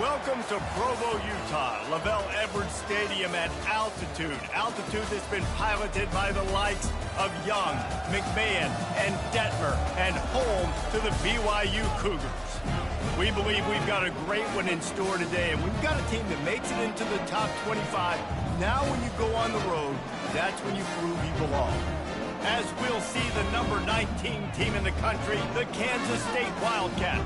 Welcome to Provo, Utah, Lavelle Edwards Stadium at altitude. Altitude that's been piloted by the likes of Young, McMahon, and Detmer, and home to the BYU Cougars. We believe we've got a great one in store today, and we've got a team that makes it into the top 25. Now when you go on the road, that's when you prove you belong. As we'll see the number 19 team in the country, the Kansas State Wildcats,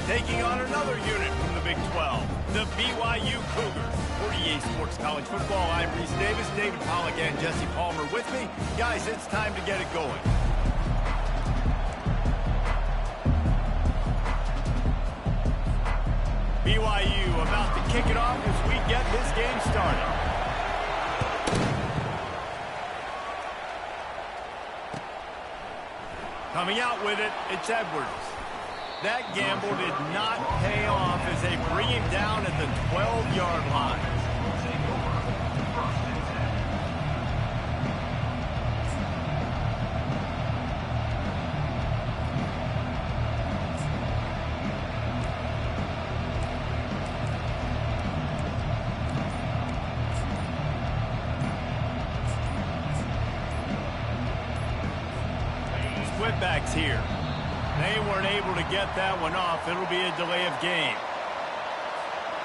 taking on another unit from the Big 12, the BYU Cougars. For EA Sports College Football, I'm Reese Davis, David Pollack, and Jesse Palmer with me. Guys, it's time to get it going. BYU about to kick it off as we get this game started. Coming out with it, it's Edwards. That gamble did not pay off as they bring him down at the 12-yard line. Split-backs here. They weren't able to get that one off. It'll be a delay of game.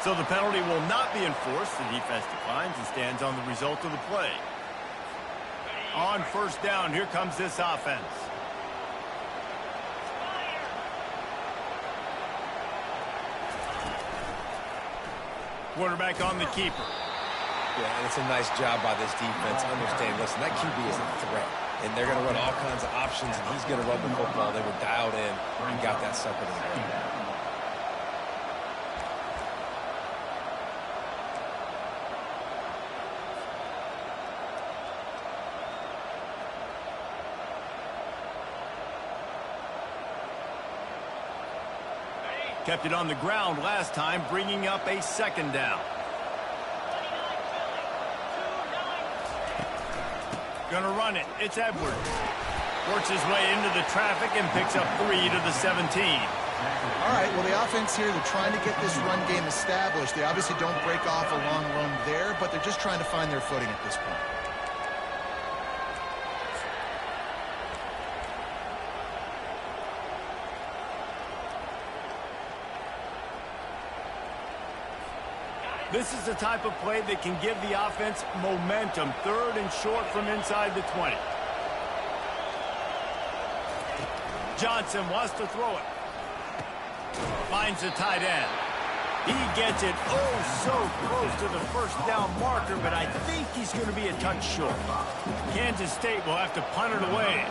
So the penalty will not be enforced. The defense declines and stands on the result of the play. On first down, here comes this offense. Quarterback on the keeper. Yeah, and it's a nice job by this defense. Understand, listen, that QB is a threat. And they're going to run all kinds of options, and he's going to run the football. They were dialed in and got that sucker to the ground. Kept it on the ground last time, bringing up a second down. Gonna run it. It's Edwards. Works his way into the traffic and picks up 3 to the 17. All right, well, the offense here, they're trying to get this run game established. They obviously don't break off a long run there, but they're just trying to find their footing at this point. This is the type of play that can give the offense momentum. Third and short from inside the 20. Johnson wants to throw it. Finds the tight end. He gets it so close to the first down marker, but I think he's going to be a touch short. Kansas State will have to punt it away.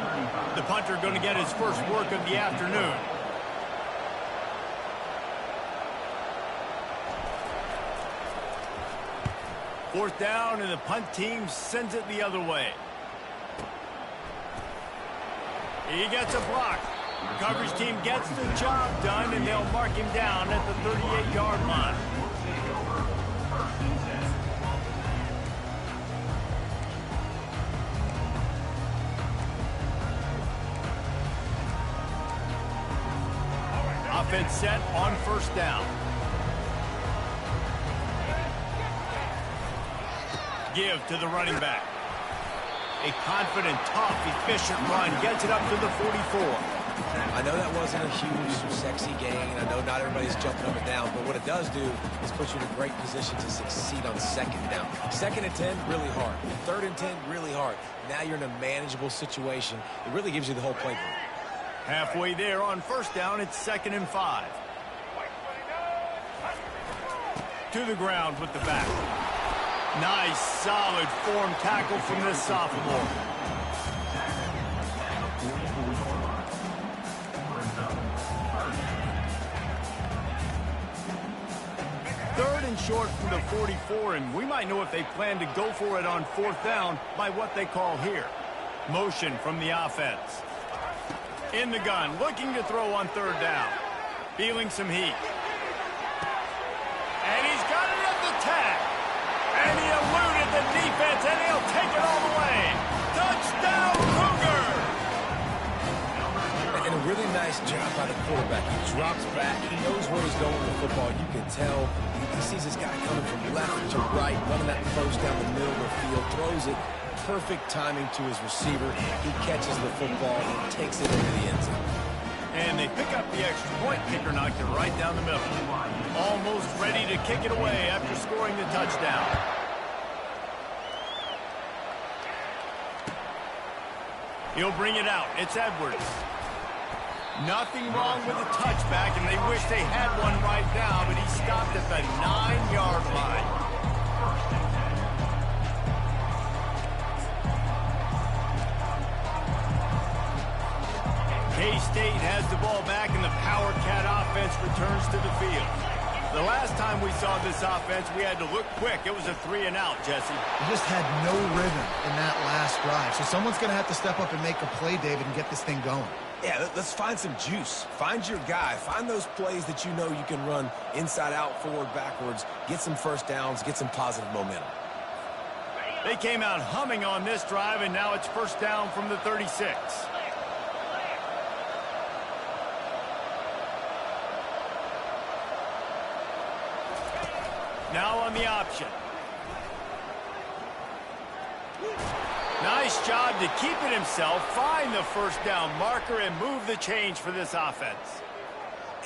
The punter going to get his first work of the afternoon. Fourth down, and the punt team sends it the other way. He gets a block. Coverage team gets the job done, and they'll mark him down at the 38-yard line. Offense set on first down. Give to the running back. A confident, tough, efficient run gets it up to the 44. I know that wasn't a huge, sexy gain. I know not everybody's jumping up and down, but what it does do is put you in a great position to succeed on second down. Second and 10, really hard. Third and 10, really hard. Now you're in a manageable situation. It really gives you the whole playbook. Halfway there on first down, it's 2nd and 5. To the ground with the back. Nice, solid form tackle from this sophomore. Third and short from the 44, and we might know if they plan to go for it on fourth down by what they call here. Motion from the offense. In the gun, looking to throw on third down. Feeling some heat. And he's got it at the tag. And he eluded the defense, and he'll take it all the way. Touchdown, Cougar! And a really nice Nice job by the quarterback. He drops back. He knows where he's going with the football. You can tell he sees this guy coming from left to right, running that post down the middle of the field, throws it. Perfect timing to his receiver. He catches the football and takes it into the end zone. And they pick up the extra point. Kicker knocked it right down the middle. Almost ready to kick it away after scoring the touchdown. He'll bring it out. It's Edwards. Nothing wrong with the touchback, and they wish they had one right now, but he stopped at the 9-yard line. K-State has the ball back, and the Power Cat offense returns to the field. The last time we saw this offense, we had to look quick. It was a 3-and-out, Jesse. They just had no rhythm in that last drive. So someone's going to have to step up and make a play, David, and get this thing going. Yeah, let's find some juice. Find your guy. Find those plays that you know you can run inside out, forward, backwards. Get some first downs. Get some positive momentum. They came out humming on this drive, and now it's first down from the 36. Now on the option. Nice job to keep it himself, find the first down marker, and move the change for this offense.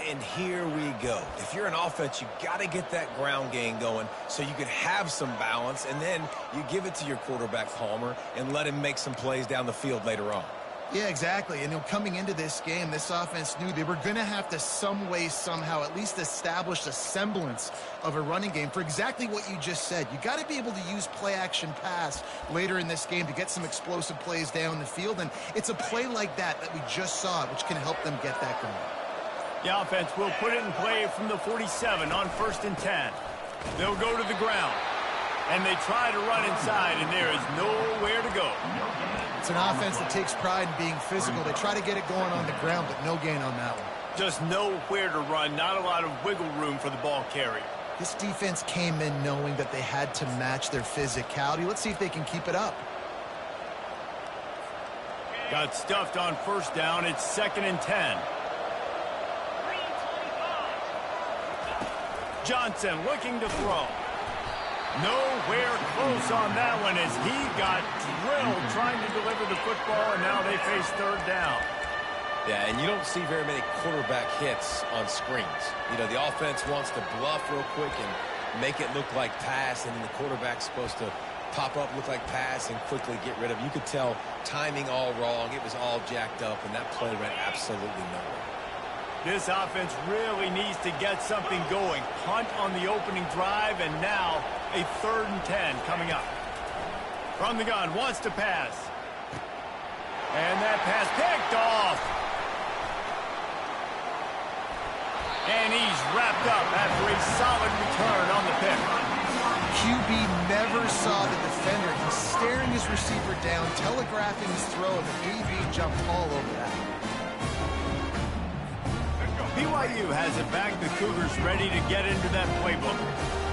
And here we go. If you're an offense, you got to get that ground game going so you can have some balance, and then you give it to your quarterback, Palmer, and let him make some plays down the field later on. Yeah, exactly. And coming into this game, this offense knew they were going to have to some way, somehow, at least establish a semblance of a running game for exactly what you just said. You got to be able to use play-action pass later in this game to get some explosive plays down the field. And it's a play like that we just saw, which can help them get that going. The offense will put it in play from the 47 on 1st and 10. They'll go to the ground. And they try to run inside, and there is nowhere to go. It's an offense that takes pride in being physical. They try to get it going on the ground, but no gain on that one. Just nowhere to run, not a lot of wiggle room for the ball carrier. This defense came in knowing that they had to match their physicality. Let's see if they can keep it up. Got stuffed on first down. It's 2nd and 10. Johnson looking to throw. Nowhere close on that one as he got drilled trying to deliver the football, and now they face 3rd down. Yeah, and you don't see very many quarterback hits on screens. You know, the offense wants to bluff real quick and make it look like pass, and then the quarterback's supposed to pop up, look like pass, and quickly get rid of it. You could tell timing all wrong. It was all jacked up, and that play went absolutely nowhere. This offense really needs to get something going. Punt on the opening drive, and now a 3rd and 10 coming up. From the gun, wants to pass. And that pass picked off. And he's wrapped up after a solid return on the pick. QB never saw the defender. He's staring his receiver down, telegraphing his throw, and the AB jumped all over that. BYU has it back. The Cougars ready to get into that playbook.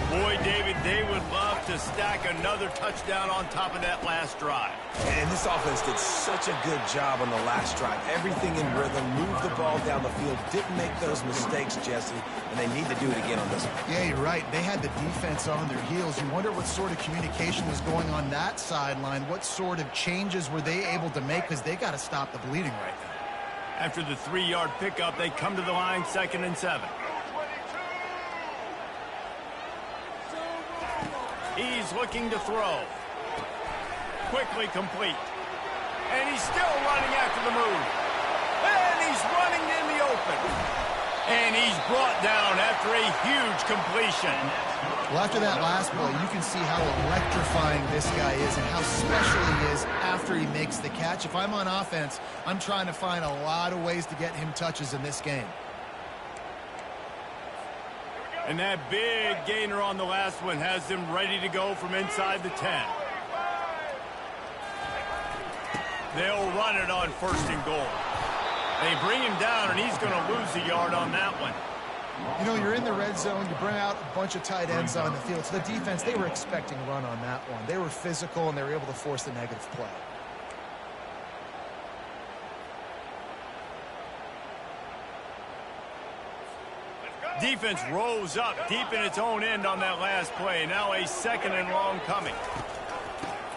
Boy, David, they would love to stack another touchdown on top of that last drive. And this offense did such a good job on the last drive. Everything in rhythm, moved the ball down the field, didn't make those mistakes, Jesse, and they need to do it again on this one. Yeah, you're right. They had the defense on their heels. You wonder what sort of communication was going on that sideline. What sort of changes were they able to make, because they got to stop the bleeding right now. After the 3-yard pickup, they come to the line, 2nd and 7. He's looking to throw. Quickly complete. And he's still running after the move. And he's running in the open. And he's brought down after a huge completion. Well, after that last play, you can see how electrifying this guy is and how special he is after he makes the catch. If I'm on offense, I'm trying to find a lot of ways to get him touches in this game. And that big gainer on the last one has them ready to go from inside the 10. They'll run it on 1st and goal. They bring him down, and he's going to lose a yard on that one. You know, you're in the red zone. You bring out a bunch of tight ends on the field. So the defense, they were expecting a run on that one. They were physical, and they were able to force the negative play. Defense rose up deep in its own end on that last play. Now a 2nd and long coming.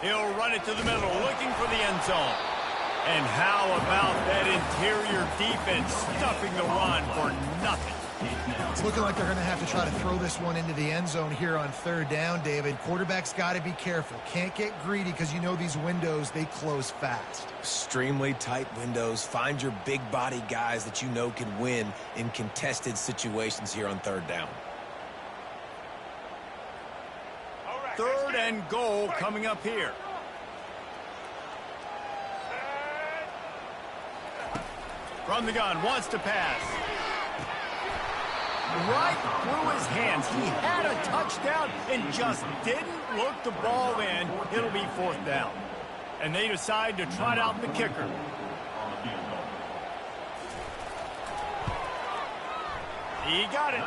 He'll run it to the middle, looking for the end zone. And how about that interior defense stuffing the run for nothing? It's looking like they're going to have to try to throw this one into the end zone here on 3rd down, David. Quarterback's got to be careful. Can't get greedy because you know these windows, they close fast. Extremely tight windows. Find your big body guys that you know can win in contested situations here on 3rd down. 3rd and goal coming up here. From the gun, wants to pass. Right through his hands. He had a touchdown and just didn't look the ball in. It'll be 4th down. And they decide to trot out the kicker. He got it.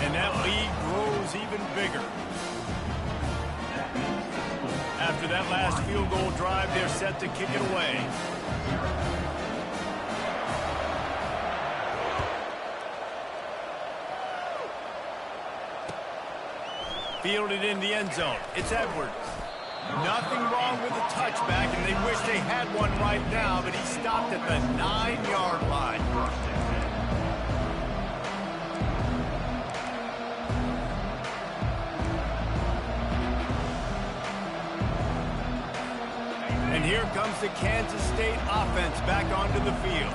And that lead grows even bigger. After that last field goal drive, they're set to kick it away. Fielded in the end zone. It's Edwards. Nothing wrong with the touchback, and they wish they had one right now, but he stopped at the 9-yard line. And here comes the Kansas State offense back onto the field.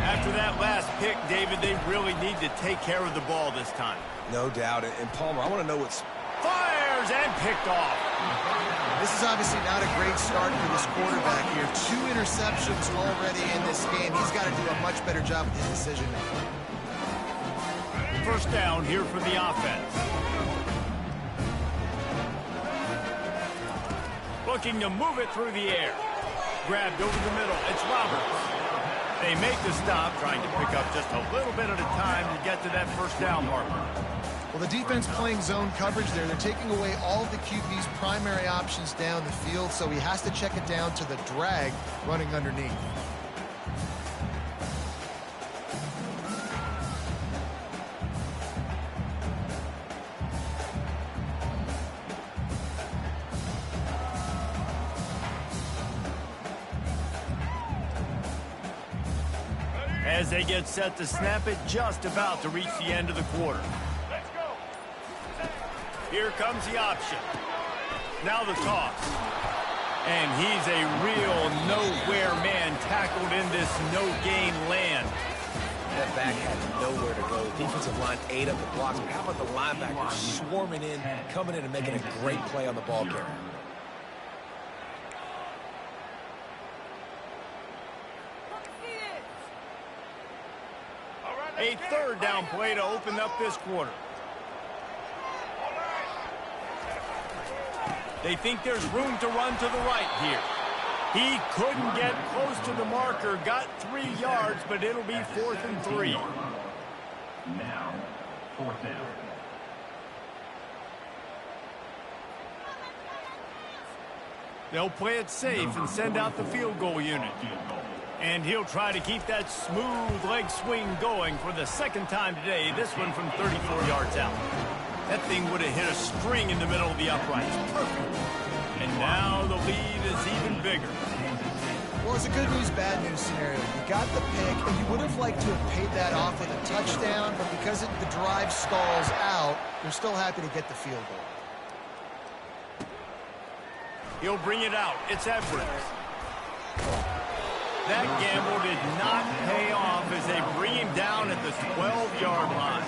After that last pick, David, they really need to take care of the ball this time. No doubt. And Palmer, I want to know what's... Fires and picked off. This is obviously not a great start for this quarterback here. 2 interceptions already in this game. He's got to do a much better job with his decision making. 1st down here for the offense. Looking to move it through the air. Grabbed over the middle. It's Roberts. They make the stop, trying to pick up just a little bit at a time to get to that 1st down marker. Well, the defense playing zone coverage there. They're taking away all of the QB's primary options down the field, so he has to check it down to the drag running underneath. As they get set to snap it, just about to reach the end of the quarter. Here comes the option. Now the toss. And he's a real nowhere man tackled in this no-gain land. That back had nowhere to go. Defensive line ate up the blocks. But how about the linebackers swarming in, coming in and making a great play on the ball carrier? A 3rd down play to open up this quarter. They think there's room to run to the right here. He couldn't get close to the marker, got 3 yards, but it'll be 4th and 3. Now, 4th down. They'll play it safe and send out the field goal unit. And he'll try to keep that smooth leg swing going for the 2nd time today, this one from 34 yards out. That thing would have hit a string in the middle of the uprights. Perfect. And now the lead is even bigger. Well, it's a good news, bad news scenario. You got the pick, and you would have liked to have paid that off with a touchdown, but because the drive stalls out, you're still happy to get the field goal. He'll bring it out. It's Edwards. That gamble did not pay off as they bring him down at the 12-yard line.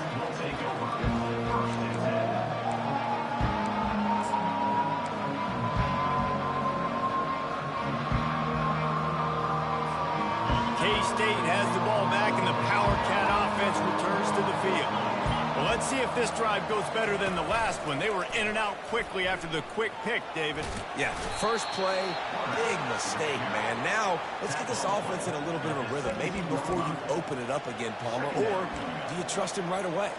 K-State has the ball back, and the Power Cat offense returns to the field. Well, let's see if this drive goes better than the last one. They were in and out quickly after the quick pick, David. Yeah, first play, big mistake, man. Now, let's get this offense in a little bit of a rhythm. Maybe before you open it up again, Palmer, or do you trust him right away?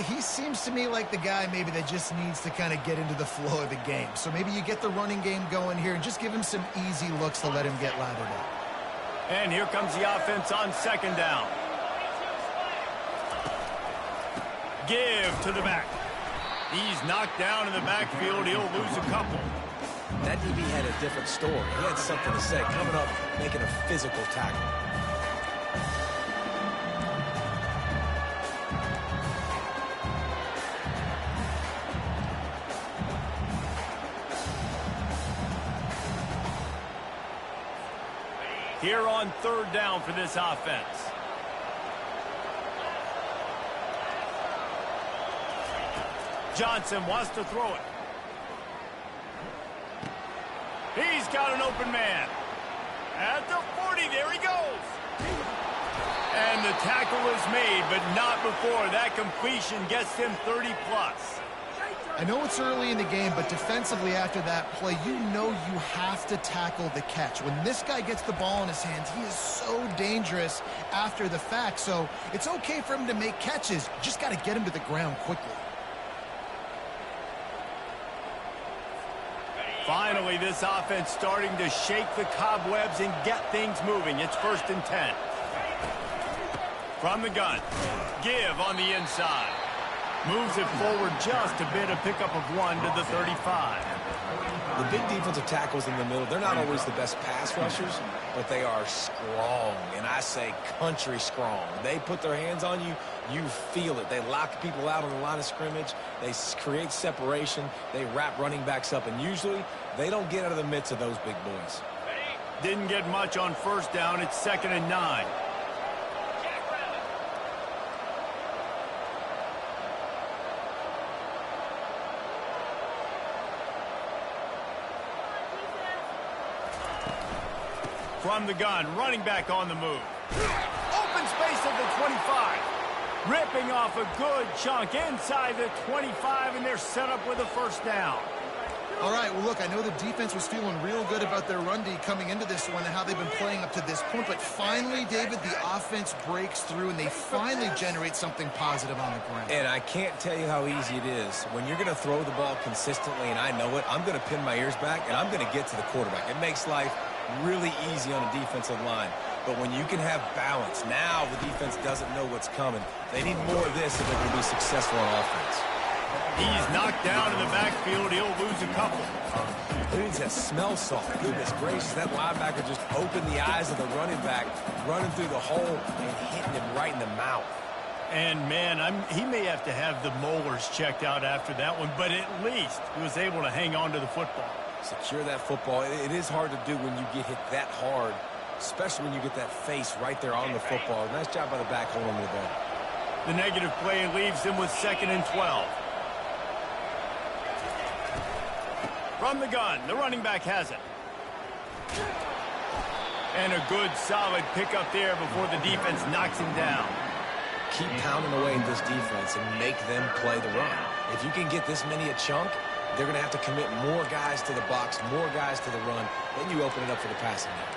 He seems to me like the guy maybe that just needs to kind of get into the flow of the game. So maybe you get the running game going here and just give him some easy looks to let him get lathered up. And here comes the offense on 2nd down. Give to the back. He's knocked down in the backfield. He'll lose a couple. That DB had a different story. He had something to say, coming up, making a physical tackle. Here on third down for this offense. Johnson wants to throw it. He's got an open man. At the 40, there he goes. And the tackle is made, but not before that completion gets him 30-plus. I know it's early in the game, but defensively after that play, you know you have to tackle the catch. When this guy gets the ball in his hands, he is so dangerous after the fact. So it's okay for him to make catches. You just got to get him to the ground quickly. Finally, this offense starting to shake the cobwebs and get things moving. It's 1st and 10. From the gun. Give on the inside. Moves it forward just a bit, a pickup of 1 to the 35. The big defensive tackles in the middle, they're not always the best pass rushers, but they are strong, and I say country strong. They put their hands on you, you feel it. They lock people out on the line of scrimmage. They create separation. They wrap running backs up, and usually they don't get out of the midst of those big boys. Didn't get much on 1st down. It's 2nd and 9. From the gun, running back on the move. Open space at the 25. Ripping off a good chunk inside the 25, and they're set up with a 1st down. All right, well, look, I know the defense was feeling real good about their run D coming into this one and how they've been playing up to this point, but finally, David, the offense breaks through, and they finally generate something positive on the ground. And I can't tell you how easy it is. When you're going to throw the ball consistently, and I know it, I'm going to pin my ears back, and I'm going to get to the quarterback. It makes life really easy on a defensive line. But when you can have balance, now the defense doesn't know what's coming. They need more of this if they're going to be successful on offense. He's knocked down in the backfield. He'll lose a couple. Who needs that smell salt? Goodness gracious, that linebacker just opened the eyes of the running back, running through the hole and hitting him right in the mouth. And, man, he may have to have the molars checked out after that one, but at least he was able to hang on to the football. Secure that football. It is hard to do when you get hit that hard, especially when you get that face right there on the football. Nice job by the back holding the ball. The negative play leaves him with 2nd and 12. From the gun, the running back has it. And a good, solid pickup there before the defense knocks him down. Keep pounding away at this defense and make them play the run. If you can get this many a chunk, they're going to have to commit more guys to the box, more guys to the run. Then you open it up for the passing game.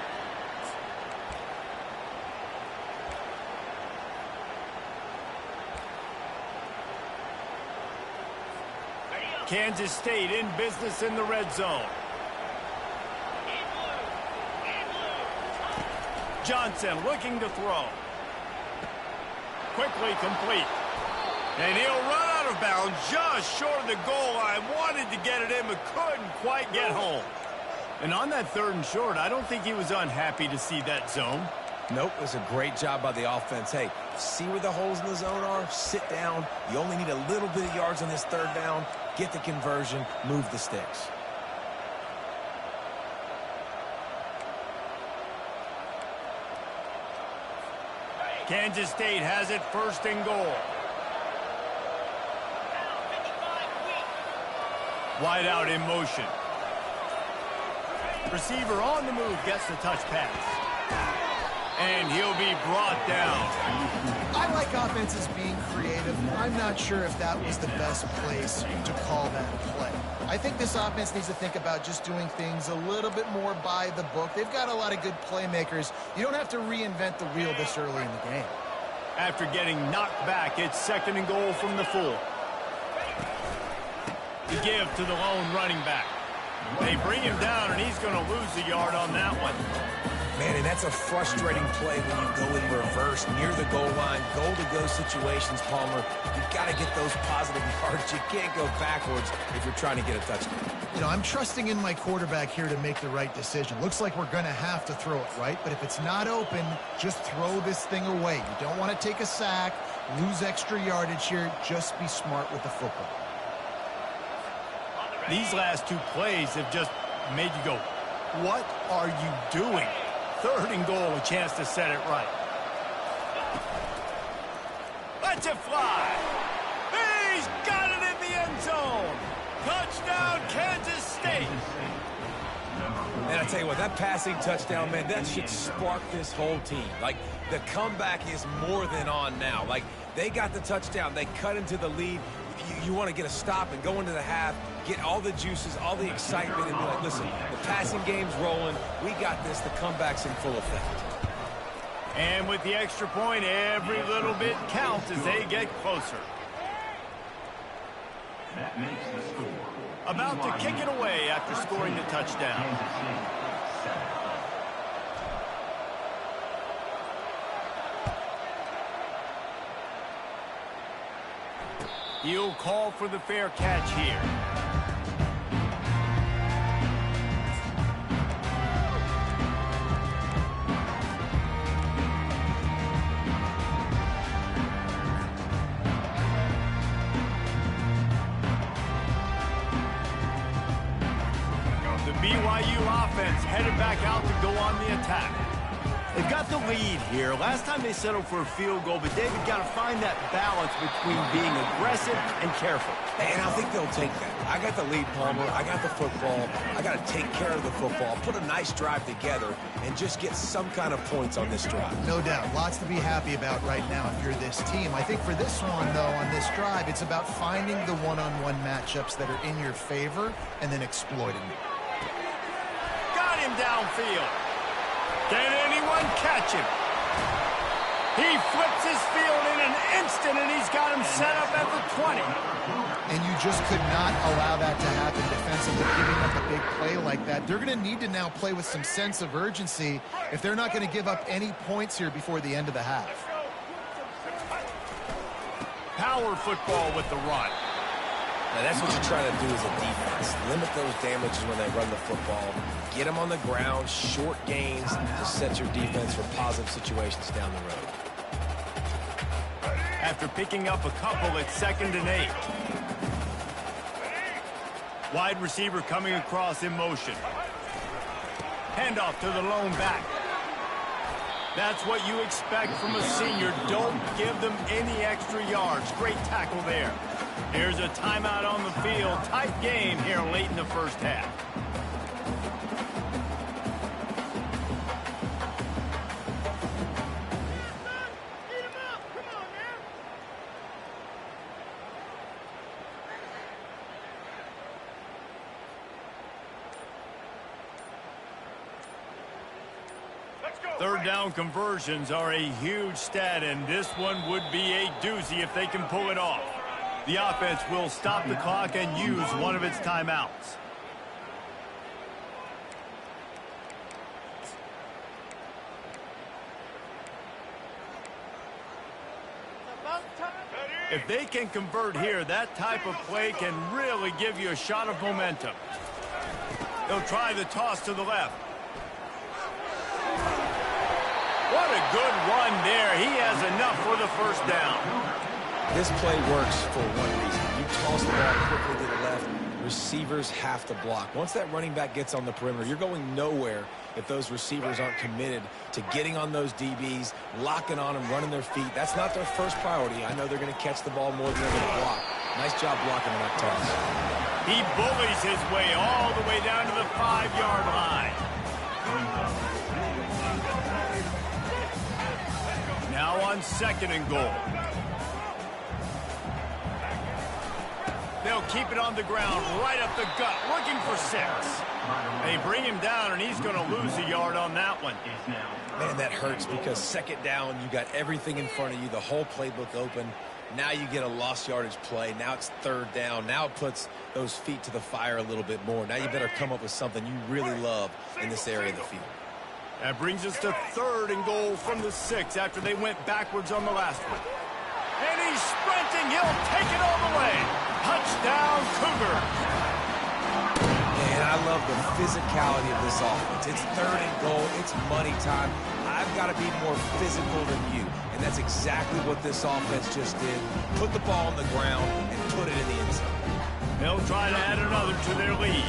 Kansas State in business in the red zone. Johnson looking to throw. Quickly complete. And he'll run out of bounds just short of the goal line. Wanted to get it in, but couldn't quite get home. And on that 3rd and short, I don't think he was unhappy to see that zone. Nope, it was a great job by the offense. Hey, see where the holes in the zone are? Sit down. You only need a little bit of yards on this 3rd down. Get the conversion. Move the sticks. Kansas State has it 1st and goal. Wide out in motion. Receiver on the move gets the touch pass. And he'll be brought down. I like offenses being creative. I'm not sure if that was the best place to call that play. I think this offense needs to think about just doing things a little bit more by the book. They've got a lot of good playmakers. You don't have to reinvent the wheel this early in the game. After getting knocked back, it's 2nd and goal from the 4. To give to the lone running back. They bring him down, and he's going to lose a yard on that one. Man, and that's a frustrating play when you go in reverse near the goal line, goal-to-go situations, Palmer. You've got to get those positive yards. You can't go backwards if you're trying to get a touchdown. You know, I'm trusting in my quarterback here to make the right decision. Looks like we're going to have to throw it, right? But if it's not open, just throw this thing away. You don't want to take a sack, lose extra yardage here. Just be smart with the football. These last two plays have just made you go, what are you doing? 3rd and goal, a chance to set it right. Let's it fly. He's got it in the end zone. Touchdown, Kansas State. And I tell you what, that passing touchdown, man, that should spark this whole team. Like, the comeback is more than on now. Like, they got the touchdown. They cut into the lead. You want to get a stop and go into the half, get all the juices, all the excitement, and be like, listen, the passing game's rolling. We got this. The comeback's in full effect. And with the extra point, every little bit counts as they get closer. That makes the score. About to kick it away after scoring the touchdown. Kansas City, 7. He'll call for the fair catch here. The BYU offense headed back out to go on the attack. They've got the lead here. Last time they settled for a field goal, but David got to find that balance between being aggressive and careful. And I think they'll take that. I got the lead, Palmer. I got the football. I got to take care of the football, put a nice drive together, and just get some kind of points on this drive. No doubt. Lots to be happy about right now if you're this team. I think for this one, though, on this drive, it's about finding the one-on-one matchups that are in your favor and then exploiting them. Got him downfield. Can anyone catch him? He flips his field in an instant, and he's got him set up at the 20. And you just could not allow that to happen defensively, giving up a big play like that. They're going to need to now play with some sense of urgency if they're not going to give up any points here before the end of the half. Power football with the run. Now, that's what you're trying to do as a defense. Limit those damages when they run the football. Get them on the ground, short gains to set your defense for positive situations down the road. After picking up a couple, it's 2nd and 8. Wide receiver coming across in motion. Handoff to the lone back. That's what you expect from a senior. Don't give them any extra yards. Great tackle there. Here's a timeout on the field. Tight game here late in the first half. Third down conversions are a huge stat, and this one would be a doozy if they can pull it off. The offense will stop the clock and use one of its timeouts. If they can convert here, that type of play can really give you a shot of momentum. They'll try the toss to the left. What a good run there. He has enough for the first down. This play works for one reason. You toss the ball quickly to the left, receivers have to block. Once that running back gets on the perimeter, you're going nowhere if those receivers aren't committed to getting on those DBs, locking on them, running their feet. That's not their first priority. I know they're going to catch the ball more than they're going to block. Nice job blocking on that toss. He bullies his way all the way down to the 5-yard line. Now on 2nd and goal. They'll keep it on the ground, right up the gut, looking for 6. They bring him down, and he's going to lose a yard on that one. Man, that hurts because 2nd down, you got everything in front of you, the whole playbook open. Now you get a lost yardage play. Now it's 3rd down. Now it puts those feet to the fire a little bit more. Now you better come up with something you really love in this area of the field. That brings us to 3rd and goal from the 6 after they went backwards on the last one. And he's sprinting. He'll take it all the way. Touchdown, Cougars. And I love the physicality of this offense. It's 3rd and goal. It's money time. I've got to be more physical than you. And that's exactly what this offense just did. Put the ball on the ground and put it in the end zone. They'll try to add another to their lead.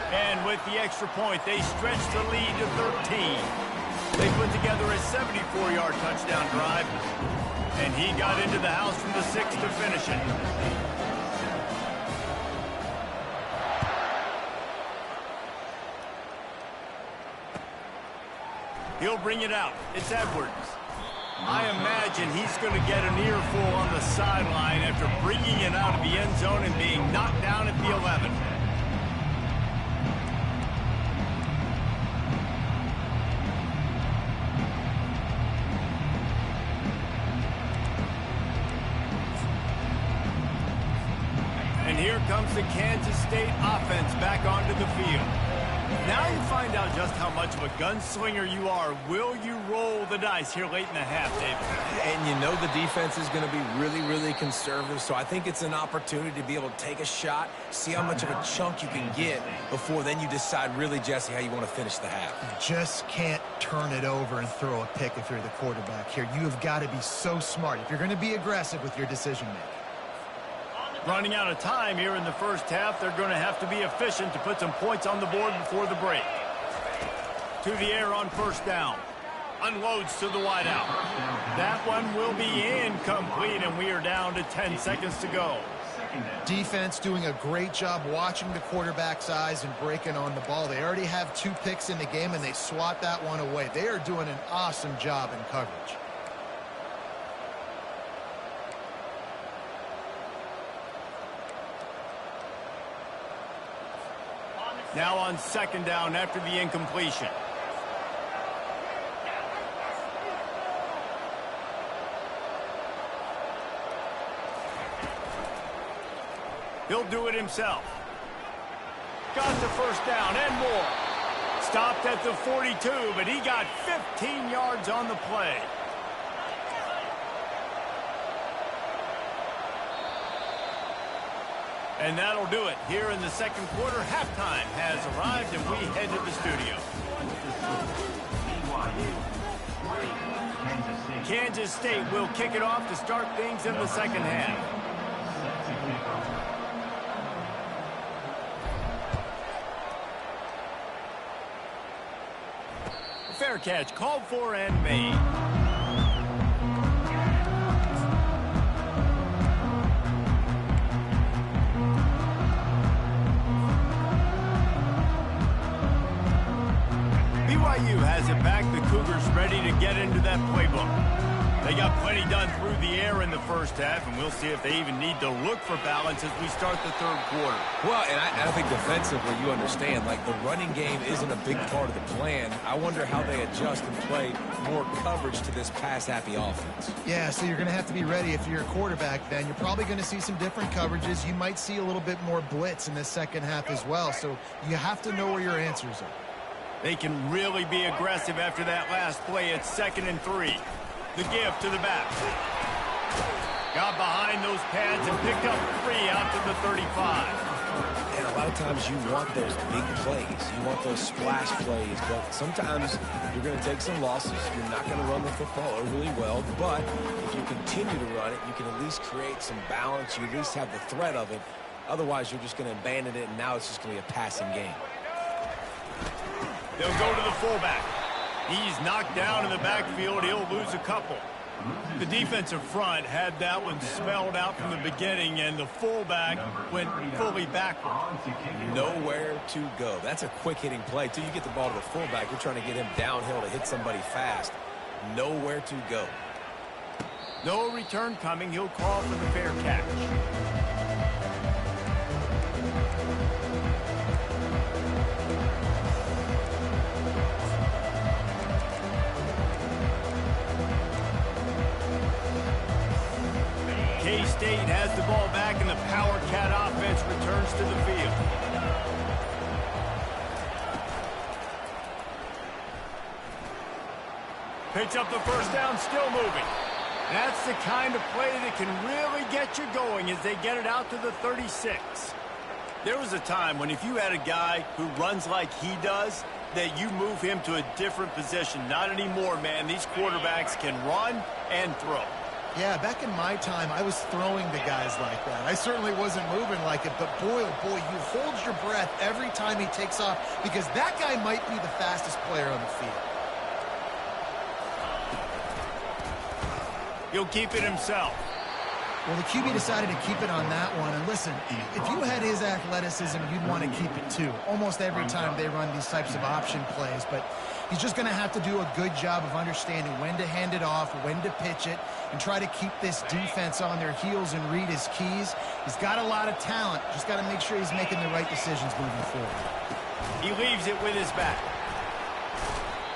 And with the extra point, they stretch the lead to 13. They put together a 74-yard touchdown drive. And he got into the house from the 6 to finish it. He'll bring it out. It's Edwards. I imagine he's going to get an earful on the sideline after bringing it out of the end zone and being knocked down at the 11. And here comes the Kansas State offense back onto the field. Now you find out just how much of a gunslinger you are. Will you roll the dice here late in the half, David? And you know the defense is going to be really, really conservative, so I think it's an opportunity to be able to take a shot, see how much of a chunk you can get before then you decide really, Jesse, how you want to finish the half. You just can't turn it over and throw a pick if you're the quarterback here. You have got to be so smart if you're going to be aggressive with your decision-making. Running out of time here in the first half, they're going to have to be efficient to put some points on the board before the break. To the air on 1st down. Unloads to the wideout. That one will be incomplete, and we are down to 10 seconds to go. Defense doing a great job watching the quarterback's eyes and breaking on the ball. They already have 2 picks in the game, and they swat that one away. They are doing an awesome job in coverage. Now on 2nd down after the incompletion. He'll do it himself. Got the 1st down and more. Stopped at the 42, but he got 15 yards on the play. And that'll do it. Here in the 2nd quarter, halftime has arrived, and we head to the studio. Kansas State will kick it off to start things in the 2nd half. Fair catch called for and made. BYU has it back. The Cougars ready to get into that playbook. They got plenty done through the air in the first half, and we'll see if they even need to look for balance as we start the 3rd quarter. Well, and I think defensively, you understand, like the running game isn't a big part of the plan. I wonder how they adjust and play more coverage to this pass-happy offense. Yeah, so you're going to have to be ready if you're a quarterback then. You're probably going to see some different coverages. You might see a little bit more blitz in the 2nd half as well, so you have to know where your answers are. They can really be aggressive after that last play. It's 2nd and 3. The give to the back. Got behind those pads and picked up 3 out to the 35. And a lot of times you want those big plays. You want those splash plays. But sometimes you're going to take some losses. You're not going to run the football overly well. But if you continue to run it, you can at least create some balance. You at least have the threat of it. Otherwise, you're just going to abandon it, and now it's just going to be a passing game. They'll go to the fullback. He's knocked down in the backfield. He'll lose a couple. The defensive front had that one spelled out from the beginning, and the fullback went fully backward. Nowhere to go. That's a quick-hitting play. Till you get the ball to the fullback, you're trying to get him downhill to hit somebody fast. Nowhere to go. No return coming. He'll call for the fair catch. K-State has the ball back, and the Power Cat offense returns to the field. Picks up the first down, still moving. That's the kind of play that can really get you going as they get it out to the 36. There was a time when if you had a guy who runs like he does, that you move him to a different position. Not anymore, man. These quarterbacks can run and throw. Yeah, back in my time, I was throwing to guys like that. I certainly wasn't moving like it, but boy, oh boy, you hold your breath every time he takes off because that guy might be the fastest player on the field. He'll keep it himself. Well, the QB decided to keep it on that one. And listen, if you had his athleticism, you'd want to keep it too. Almost every time they run these types of option plays. But he's just going to have to do a good job of understanding when to hand it off, when to pitch it, and try to keep this defense on their heels and read his keys. He's got a lot of talent. Just got to make sure he's making the right decisions moving forward. He leaves it with his back.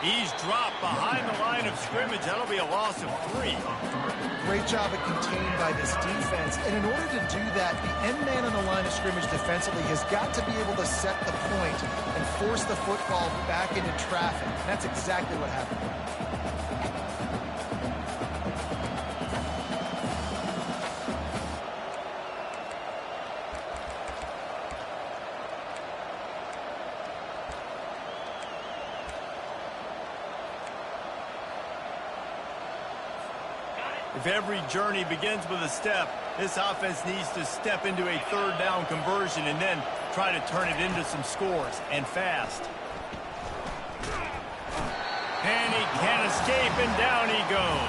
He's dropped behind the line of scrimmage. That'll be a loss of 3. Great job at containing by this defense. And in order to do that, the end man on the line of scrimmage defensively has got to be able to set the point and force the football back into traffic. And that's exactly what happened. If every journey begins with a step, this offense needs to step into a third down conversion and then try to turn it into some scores, and fast. And he can't escape, and down he goes.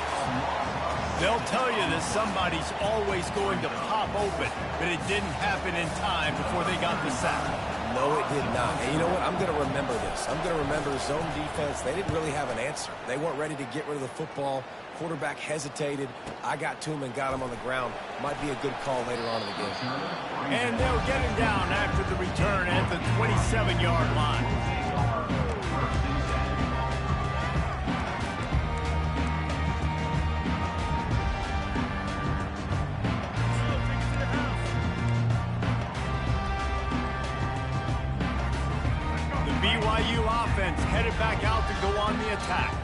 They'll tell you that somebody's always going to pop open, but it didn't happen in time before they got the sack. No, it did not. And you know what? I'm going to remember this. I'm going to remember zone defense. They didn't really have an answer. They weren't ready to get rid of the football. Quarterback hesitated. I got to him and got him on the ground. Might be a good call later on in the game. And they'll get him down after the return at the 27-yard line. BYU offense headed back out to go on the attack.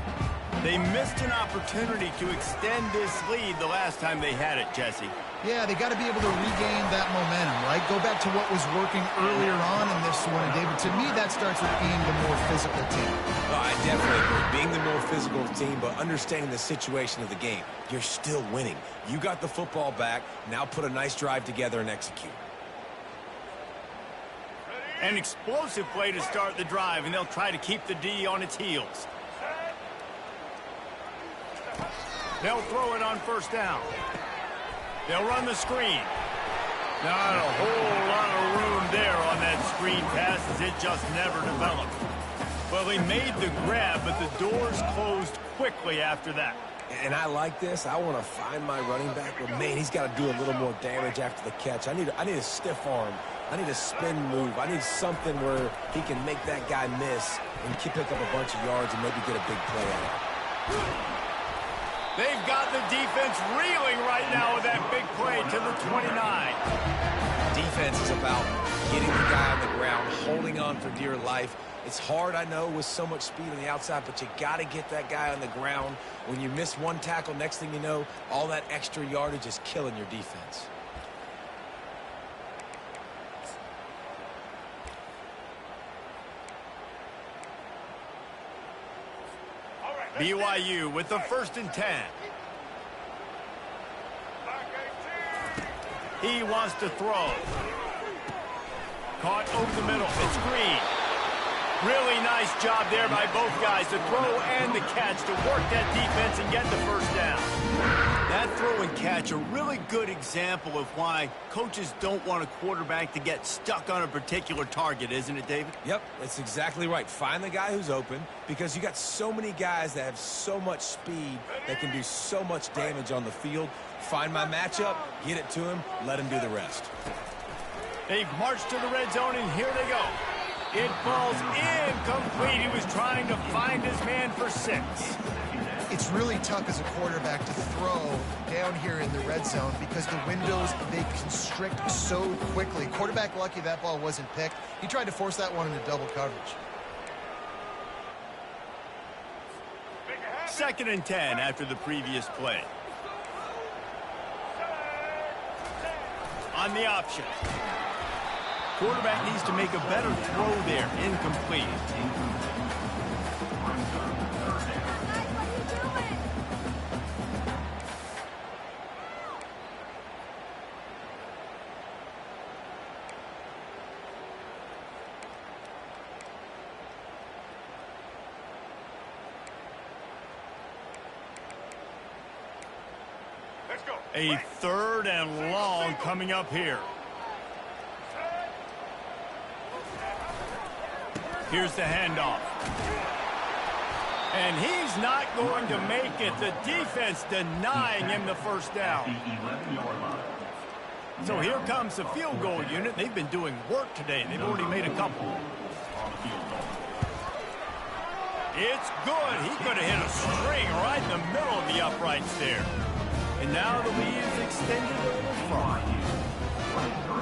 They missed an opportunity to extend this lead the last time they had it, Jesse. Yeah, they got to be able to regain that momentum, right? Go back to what was working earlier on in this one. And David, to me, that starts with being the more physical team. Oh, I definitely agree. Being the more physical team, but understanding the situation of the game. You're still winning. You got the football back. Now put a nice drive together and execute. An explosive play to start the drive, and they'll try to keep the D on its heels. They'll throw it on first down. They'll run the screen. Not a whole lot of room there on that screen pass as it just never developed. Well, he made the grab, but the doors closed quickly after that. And I like this. I want to find my running back, but man, he's got to do a little more damage after the catch. I need a stiff arm. I need a spin move. I need something where he can make that guy miss and pick up a bunch of yards and maybe get a big play out of it. They've got the defense reeling right now with that big play to the 29. Defense is about getting the guy on the ground, holding on for dear life. It's hard, I know, with so much speed on the outside, but you got to get that guy on the ground. When you miss one tackle, next thing you know, all that extra yardage is killing your defense. BYU with the 1st and 10. He wants to throw. Caught over the middle. It's Green. Really nice job there by both guys to throw and the catch to work that defense and get the first down. That throw and catch, a really good example of why coaches don't want a quarterback to get stuck on a particular target, isn't it, David? Yep, that's exactly right. Find the guy who's open because you got so many guys that have so much speed that can do so much damage on the field. Find my matchup, get it to him, let him do the rest. They've marched to the red zone, and here they go. It falls incomplete. He was trying to find his man for 6. It's really tough as a quarterback to throw down here in the red zone because the windows, they constrict so quickly. Quarterback lucky that ball wasn't picked. He tried to force that one into double coverage. 2nd and 10 after the previous play. On the option. Quarterback needs to make a better throw there. Incomplete. A 3rd and long coming up here. Here's the handoff. And he's not going to make it. The defense denying him the first down. So here comes the field goal unit. They've been doing work today. They've already made a couple. It's good. He could have hit a string right in the middle of the uprights there. And now the lead is extended a little far.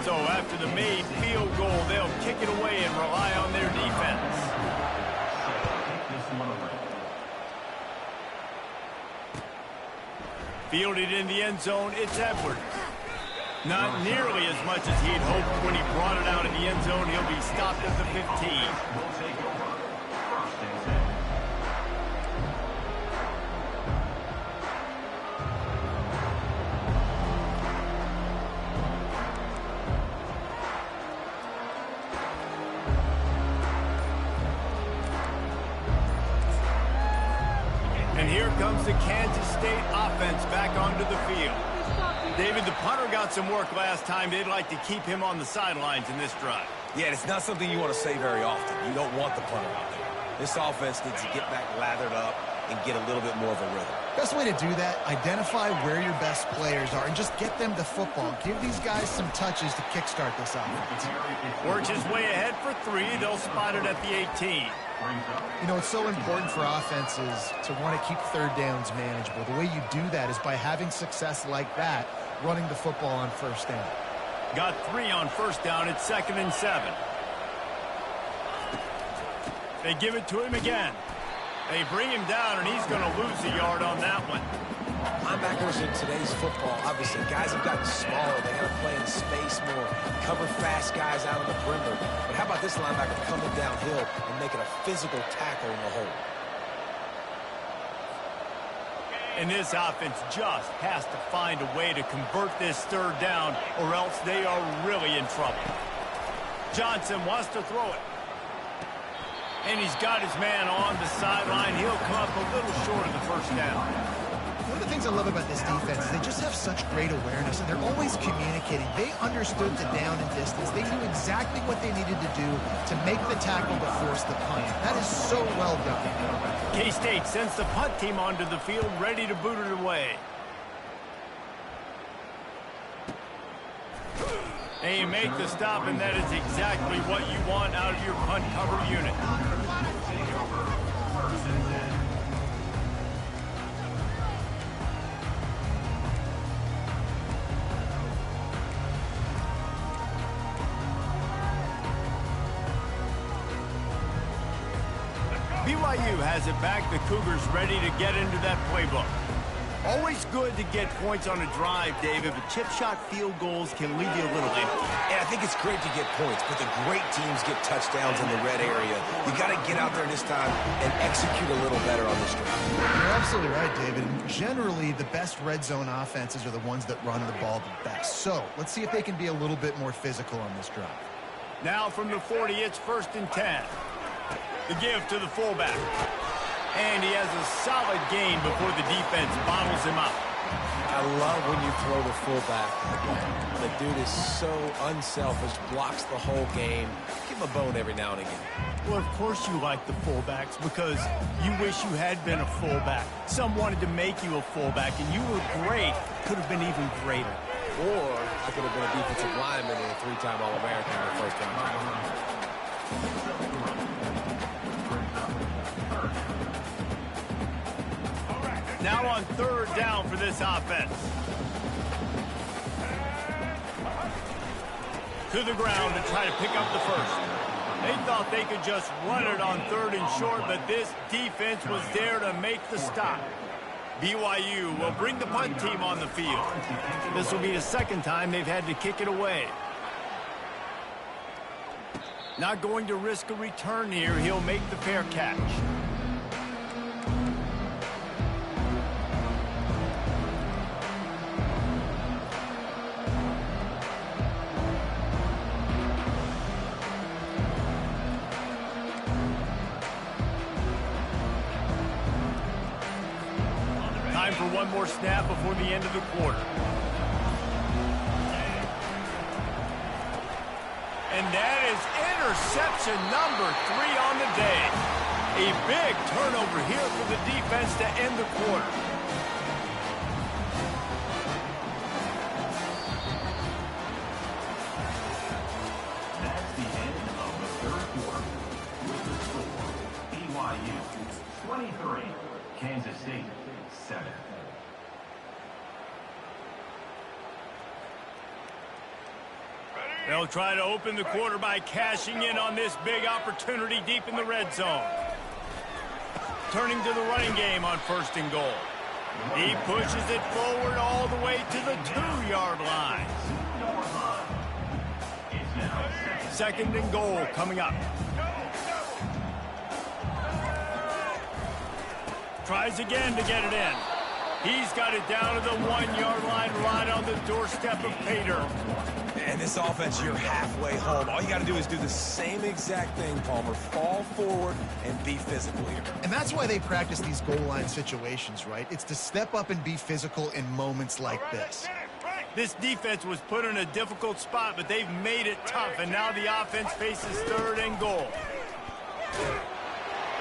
So after the made field goal, they'll kick it away and rely on their defense. Fielded in the end zone, it's Edwards. Not nearly as much as he'd hoped when he brought it out in the end zone. He'll be stopped at the 15. And here comes the Kansas State offense back onto the field. David, the punter got some work last time. They'd like to keep him on the sidelines in this drive. Yeah, it's not something you want to say very often. You don't want the punter out there. This offense needs to get back lathered up and get a little bit more of a rhythm. Best way to do that, identify where your best players are and just get them the football. Give these guys some touches to kickstart this offense. Works his way ahead for 3. They'll spot it at the 18. You know, it's so important for offenses to want to keep 3rd downs manageable. The way you do that is by having success like that, running the football on 1st down. Got 3 on 1st down. It's 2nd and 7. They give it to him again. They bring him down, and he's going to lose a yard on that one. Linebackers in today's football, obviously, guys have gotten smaller. They got to play in space more, cover fast guys out on the perimeter. But how about this linebacker coming downhill and making a physical tackle in the hole? And this offense just has to find a way to convert this 3rd down, or else they are really in trouble. Johnson wants to throw it. And he's got his man on the sideline. He'll come up a little short of the 1st down. One of the things I love about this defense is they just have such great awareness, and they're always communicating. They understood the down and distance. They knew exactly what they needed to do to make the tackle to force the punt. That is so well done. K-State sends the punt team onto the field, ready to boot it away. And you make the stop, and that is exactly what you want out of your punt cover unit. BYU has it back. The Cougars ready to get into that playbook. Always good to get points on a drive, David, but chip shot field goals can leave you a little empty. And I think it's great to get points, but the great teams get touchdowns in the red area. You got to get out there this time and execute a little better on this drive. You're absolutely right, David. Generally, the best red zone offenses are the ones that run the ball the best. So let's see if they can be a little bit more physical on this drive. Now from the 40, it's 1st and 10. The give to the fullback. And he has a solid gain before the defense bottles him up. I love when you throw the fullback. The dude is so unselfish, blocks the whole game. Give him a bone every now and again. Well, of course you like the fullbacks because you wish you had been a fullback. Some wanted to make you a fullback, and you were great. Could have been even greater. Or I could have been a defensive lineman and a 3-time All-American in the 1st round. Now on 3rd down for this offense. To the ground to try to pick up the 1st. They thought they could just run it on 3rd and short, but this defense was there to make the stop. BYU will bring the punt team on the field. This will be the 2nd time they've had to kick it away. Not going to risk a return here. He'll make the fair catch. Time for one more snap before the end of the quarter. And that is interception number 3 on the day. A big turnover here for the defense to end the quarter. That's the end of the 3rd quarter. With the score, BYU 23, Kansas State 7. They'll try to open the quarter by cashing in on this big opportunity deep in the red zone. Turning to the running game on 1st and goal. He pushes it forward all the way to the 2-yard line. 2nd and goal coming up. Tries again to get it in. He's got it down to the 1-yard line right on the doorstep of Pater. And this offense, you're halfway home. All you got to do is do the same exact thing, Palmer. Fall forward and be physical here. And that's why they practice these goal line situations, right? It's to step up and be physical in moments like this. This defense was put in a difficult spot, but they've made it tough, and now the offense faces 3rd and goal.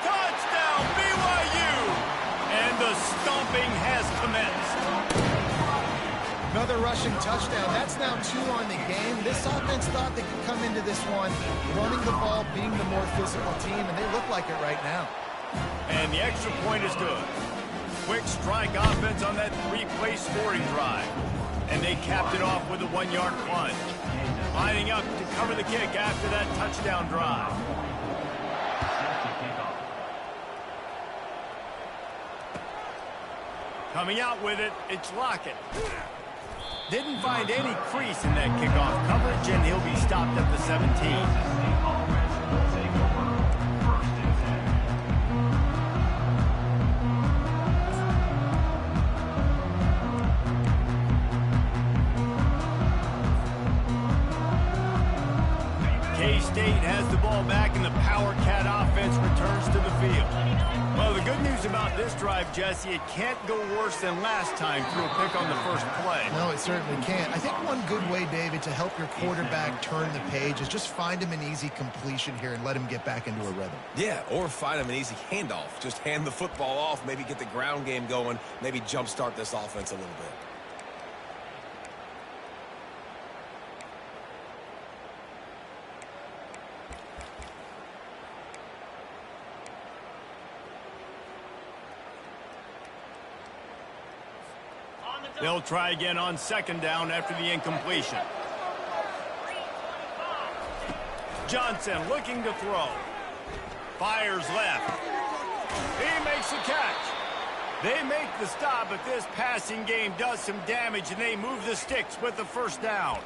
Touchdown, BYU! And the stomping has commenced. Another rushing touchdown. That's now 2 on the game. This offense thought they could come into this one running the ball, being the more physical team, and they look like it right now. And the extra point is good. Quick strike offense on that 3-play scoring drive. And they capped it off with a 1-yard plunge. Lining up to cover the kick after that touchdown drive. Coming out with it, it's Lockett. Didn't find any crease in that kickoff coverage, and he'll be stopped at the 17. K-State has the ball back, and the Power Cat offense returns to the field. Well, the good news about this drive, Jesse, it can't go worse than last time through a pick on the first play. No, it certainly can't. I think one good way, David, to help your quarterback turn the page is just find him an easy completion here and let him get back into a rhythm. Yeah, or find him an easy handoff. Just hand the football off, maybe get the ground game going, maybe jumpstart this offense a little bit. They'll try again on 2nd down after the incompletion. Johnson looking to throw. Fires left. He makes a catch. They make the stop, but this passing game does some damage, and they move the sticks with the 1st down.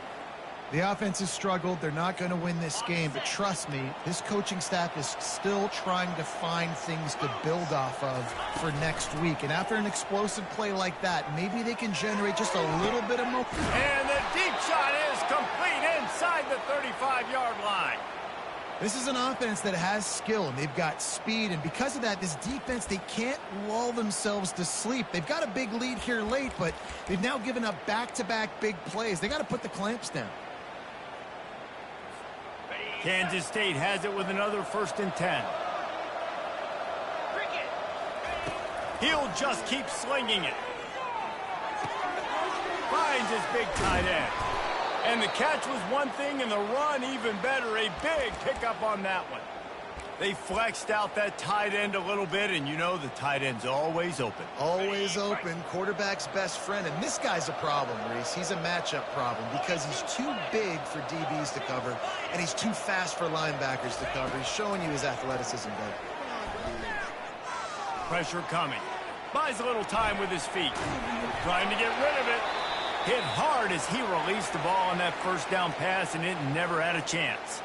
The offense has struggled. They're not going to win this game, but trust me, this coaching staff is still trying to find things to build off of for next week. And after an explosive play like that, maybe they can generate just a little bit of momentum. And the deep shot is complete inside the 35-yard line. This is an offense that has skill, and they've got speed, and because of that, this defense, they can't lull themselves to sleep. They've got a big lead here late, but they've now given up back-to-back big plays. They got to put the clamps down. Kansas State has it with another 1st and 10. He'll just keep slinging it. Finds his big tight end. And the catch was one thing, and the run even better. A big pickup on that one. They flexed out that tight end a little bit, and you know the tight end's always open. Always open, quarterback's best friend. And this guy's a problem, Reese. He's a matchup problem because he's too big for DBs to cover, and he's too fast for linebackers to cover. He's showing you his athleticism there. Pressure coming. Buys a little time with his feet. Trying to get rid of it. Hit hard as he released the ball on that first down pass, and it never had a chance.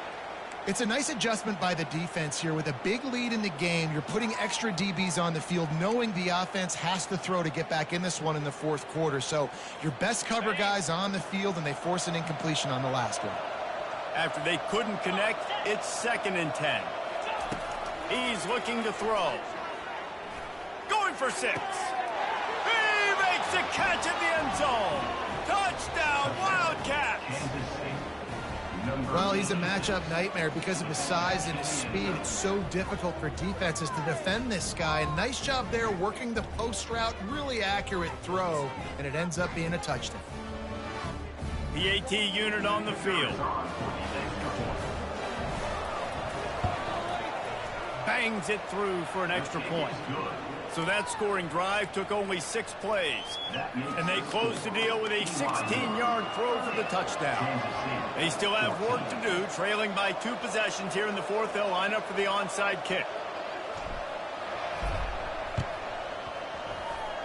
It's a nice adjustment by the defense here. With a big lead in the game, you're putting extra DBs on the field, knowing the offense has to throw to get back in this one in the fourth quarter. So your best cover guys on the field, and they force an incompletion on the last one. After they couldn't connect, it's 2nd and 10. He's looking to throw. Going for 6. He makes a catch in the end zone. Touchdown, Wildcats! Well, he's a matchup nightmare because of his size and his speed. It's so difficult for defenses to defend this guy. Nice job there working the post route. Really accurate throw, and it ends up being a touchdown. PAT unit on the field. Bangs it through for an extra point. So that scoring drive took only 6 plays. And they closed the deal with a 16-yard throw for the touchdown. They still have work to do, trailing by 2 possessions here in the fourth. They'll line up for the onside kick.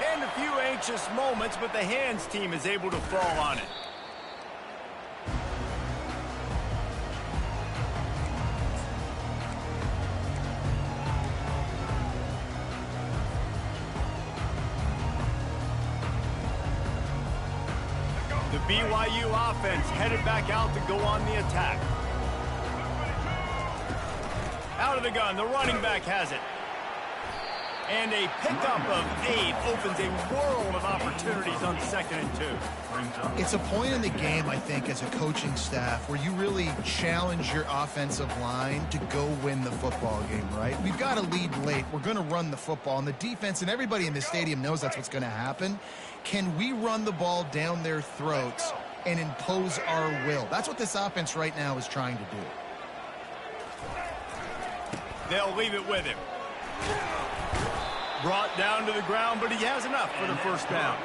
And a few anxious moments, but the hands team is able to fall on it. The BYU offense headed back out to go on the attack. Out of the gun, the running back has it. And a pickup of 8 opens a world of opportunities on 2nd and 2. It's a point in the game, I think, as a coaching staff where you really challenge your offensive line to go win the football game, right? We've got to lead late. We're going to run the football. And the defense and everybody in the stadium knows that's what's going to happen. Can we run the ball down their throats and impose our will? That's what this offense right now is trying to do. They'll leave it with him. Brought down to the ground, but he has enough for the first down.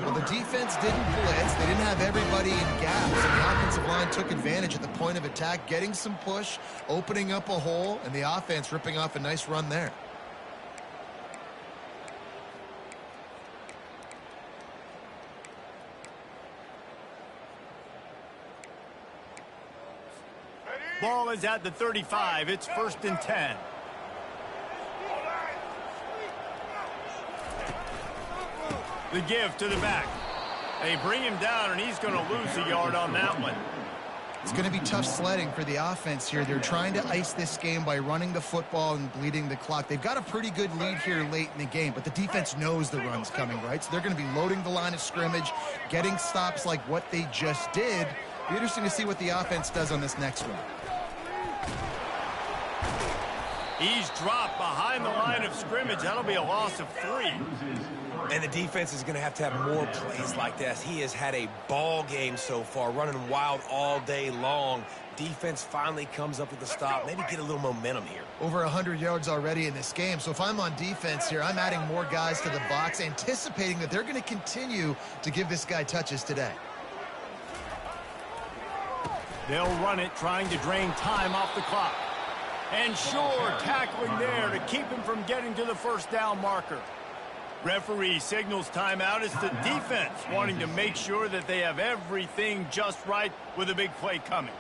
Well, the defense didn't blitz. They didn't have everybody in gaps, and the offensive line took advantage at the point of attack, getting some push, opening up a hole, and the offense ripping off a nice run there. Ball is at the 35. It's 1st and 10. The give to the back. They bring him down, and he's going to lose a yard on that one. It's going to be tough sledding for the offense here. They're trying to ice this game by running the football and bleeding the clock. They've got a pretty good lead here late in the game, but the defense knows the run's coming, right? So they're going to be loading the line of scrimmage, getting stops like what they just did. It'll be interesting to see what the offense does on this next one. He's dropped behind the line of scrimmage. That'll be a loss of 3. And the defense is going to have more plays like this. He has had a ball game so far, running wild all day long. Defense finally comes up with a stop. Maybe get a little momentum here. Over 100 yards already in this game. So if I'm on defense here, I'm adding more guys to the box, anticipating that they're going to continue to give this guy touches today. They'll run it, trying to drain time off the clock. And sure, tackling there to keep him from getting to the first down marker. Referee signals timeout. It's the defense wanting to make sure that they have everything just right with a big play coming.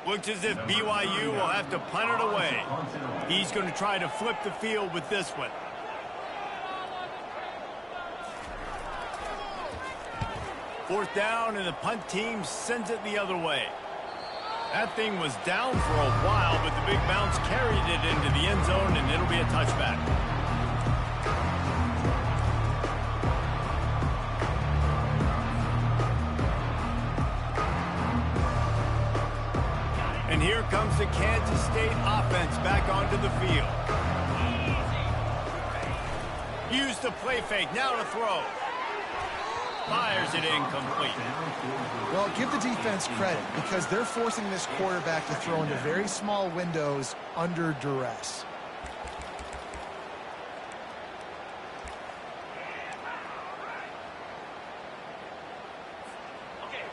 Looks as if BYU will have to punt it away. He's going to try to flip the field with this one. Fourth down, and the punt team sends it the other way. That thing was down for a while, but the big bounce carried it into the end zone, and it'll be a touchback. And here comes the Kansas State offense back onto the field. Use the play fake, now to throw. Fires it incomplete. Well, give the defense credit because they're forcing this quarterback to throw into very small windows under duress.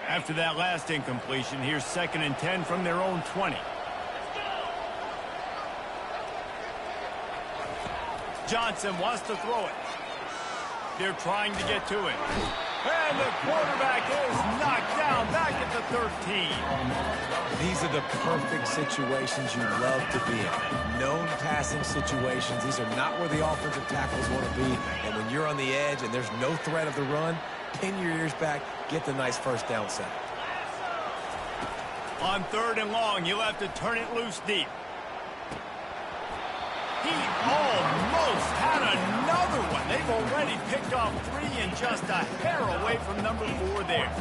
After that last incompletion, here's 2nd and 10 from their own 20. Johnson wants to throw it. They're trying to get to it. And the quarterback is knocked down back at the 13. These are the perfect situations you love to be in. Known passing situations. These are not where the offensive tackles want to be. And when you're on the edge and there's no threat of the run, pin your ears back, get the nice first down sack. On 3rd and long, you'll have to turn it loose deep. He almost had another one. They've already picked off 3 and just a hair away from number 4 there.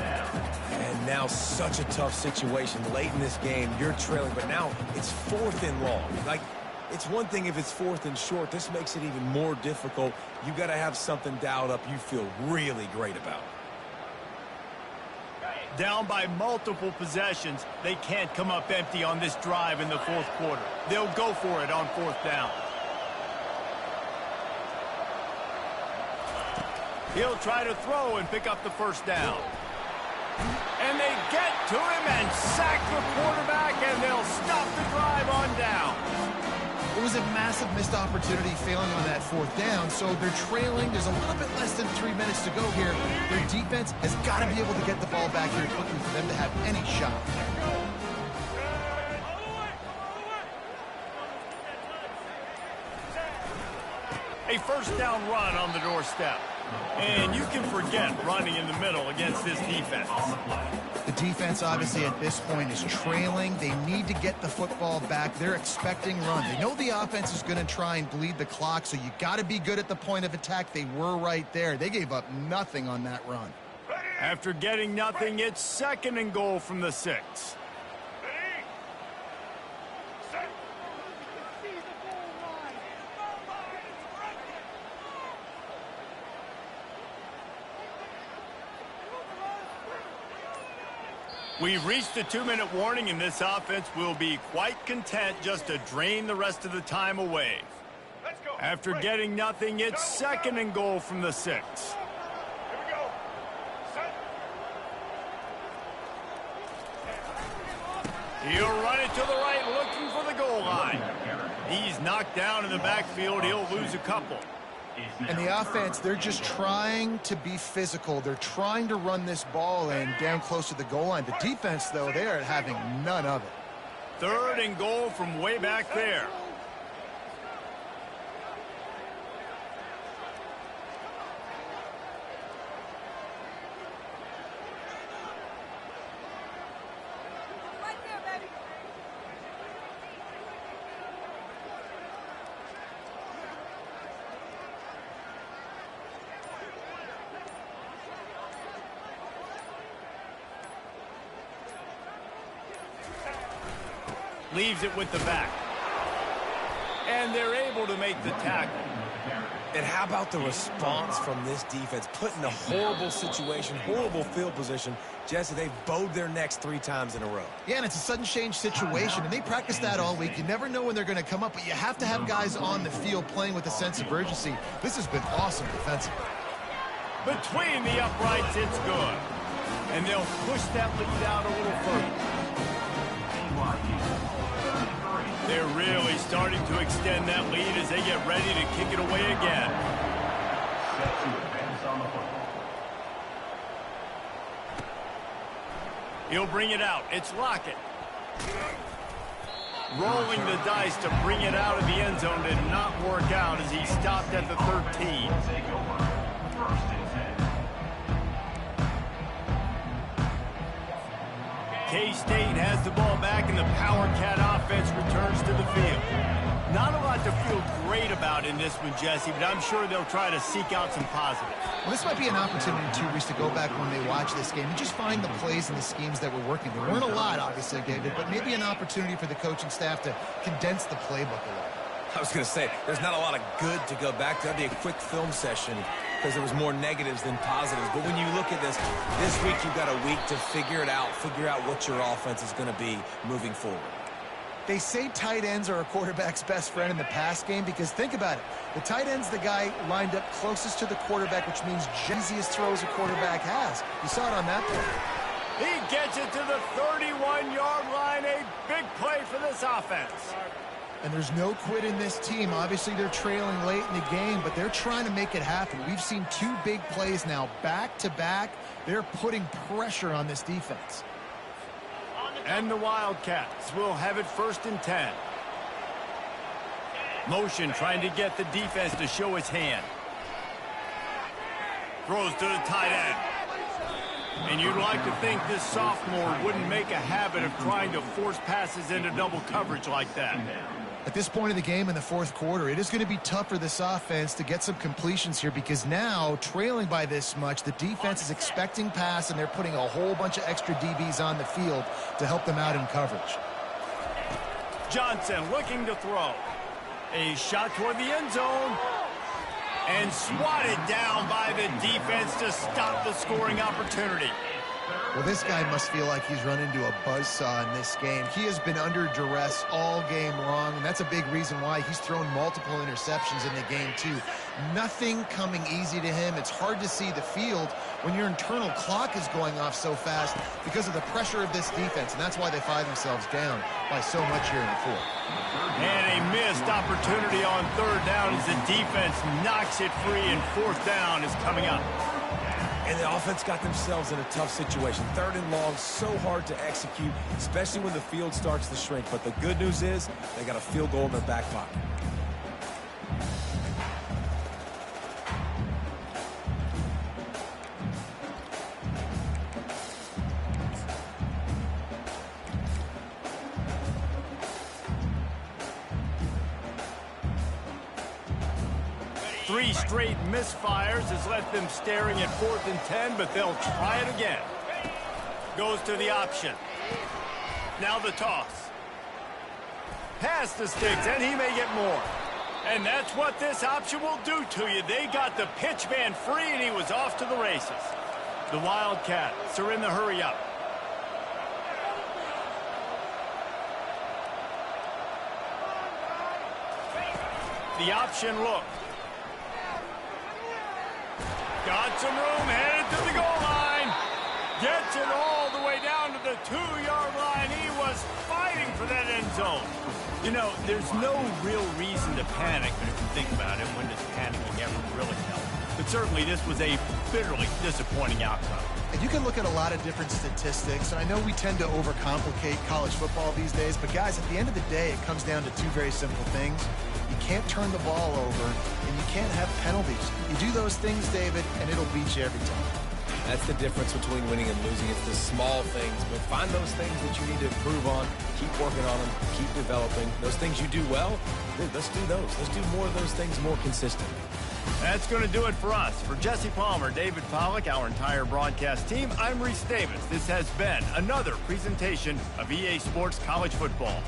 And now such a tough situation late in this game. You're trailing, but now it's 4th and long. Like, it's one thing if it's 4th and short. This makes it even more difficult. You got to have something dialed up you feel really great about. Down by multiple possessions, they can't come up empty on this drive in the 4th quarter. They'll go for it on 4th down. He'll try to throw and pick up the first down. And they get to him and sack the quarterback, and they'll stop the drive on down. It was a massive missed opportunity failing on that 4th down, so they're trailing. There's a little bit less than 3 minutes to go here. Their defense has got to be able to get the ball back here quickly for them to have any shot. A first down run on the doorstep. And you can forget running in the middle against this defense. The defense, obviously, at this point is trailing. They need to get the football back. They're expecting run. They know the offense is going to try and bleed the clock, so you got to be good at the point of attack. They were right there. They gave up nothing on that run. After getting nothing, it's 2nd and goal from the 6. We've reached the 2-minute warning, and this offense will be quite content just to drain the rest of the time away. After getting nothing, it's 2nd and goal from the 6. He'll run it to the right, looking for the goal line. He's knocked down in the backfield. He'll lose a couple. And the offense, they're just trying to be physical. They're trying to run this ball in down close to the goal line. The defense, though, they are having none of it. 3rd and goal from way back there. Leaves it with the back. And they're able to make the tackle. And how about the response from this defense? Put in a horrible situation, horrible field position. Jesse, they've bowed their necks 3 times in a row. Yeah, and it's a sudden change situation, and they practice that all week. You never know when they're going to come up, but you have to have guys on the field playing with a sense of urgency. This has been awesome defensively. Between the uprights, it's good. And they'll push that lead out a little further. They're really starting to extend that lead as they get ready to kick it away again. He'll bring it out. It's Lockett. Rolling the dice to bring it out of the end zone did not work out as he stopped at the 13. K-State has the ball back, and the Power Cat offense returns to the field. Not a lot to feel great about in this one, Jesse, but I'm sure they'll try to seek out some positives. Well, this might be an opportunity, too, Reese, to go back when they watch this game and just find the plays and the schemes that were working. There weren't a lot, obviously, David, but maybe an opportunity for the coaching staff to condense the playbook a little. I was going to say, there's not a lot of good to go back to. That'd be a quick film session because there was more negatives than positives. But when you look at this week you've got a week to figure it out, figure out what your offense is going to be moving forward. They say tight ends are a quarterback's best friend in the pass game because think about it. The tight end's the guy lined up closest to the quarterback, which means easiest throws a quarterback has. You saw it on that play. He gets it to the 31-yard line. A big play for this offense. And there's no quit in this team. Obviously, they're trailing late in the game, but they're trying to make it happen. We've seen 2 big plays now, back-to-back. They're putting pressure on this defense. And the Wildcats will have it 1st and 10. Motion trying to get the defense to show his hand. Throws to the tight end. And you'd like to think this sophomore wouldn't make a habit of trying to force passes into double coverage like that. At this point of the game in the 4th quarter, it is going to be tough for this offense to get some completions here because now, trailing by this much, the defense is expecting pass and they're putting a whole bunch of extra DBs on the field to help them out in coverage. Johnson looking to throw. A shot toward the end zone. And swatted down by the defense to stop the scoring opportunity. Well, this guy must feel like he's run into a buzzsaw in this game. He has been under duress all game long, and that's a big reason why he's thrown multiple interceptions in the game, too. Nothing coming easy to him. It's hard to see the field when your internal clock is going off so fast because of the pressure of this defense, and that's why they find themselves down by so much here in the 4th. And a missed opportunity on 3rd down as the defense knocks it free, and 4th down is coming up. And the offense got themselves in a tough situation. 3rd and long, so hard to execute, especially when the field starts to shrink. But the good news is they got a field goal in their back pocket. Three straight misfires has left them staring at 4th and 10, but they'll try it again. Goes to the option. Now the toss. Pass the sticks, and he may get more. And that's what this option will do to you. They got the pitch man free, and he was off to the races. The Wildcats are in the hurry-up. The option look. Got some room, headed to the goal line. Gets it all the way down to the 2-yard line. He was fighting for that end zone. You know, there's no real reason to panic, but if you think about it, when does panicking ever really help? But certainly this was a bitterly disappointing outcome. And you can look at a lot of different statistics, and I know we tend to overcomplicate college football these days, but guys, at the end of the day, it comes down to 2 very simple things. You can't turn the ball over, and you can't have penalties. You do those things, David, and it'll beat you every time. That's the difference between winning and losing. It's the small things, but find those things that you need to improve on. Keep working on them. Keep developing. Those things you do well, let's do those. Let's do more of those things more consistently. That's going to do it for us. For Jesse Palmer, David Pollack, our entire broadcast team, I'm Reese Davis. This has been another presentation of EA Sports College Football.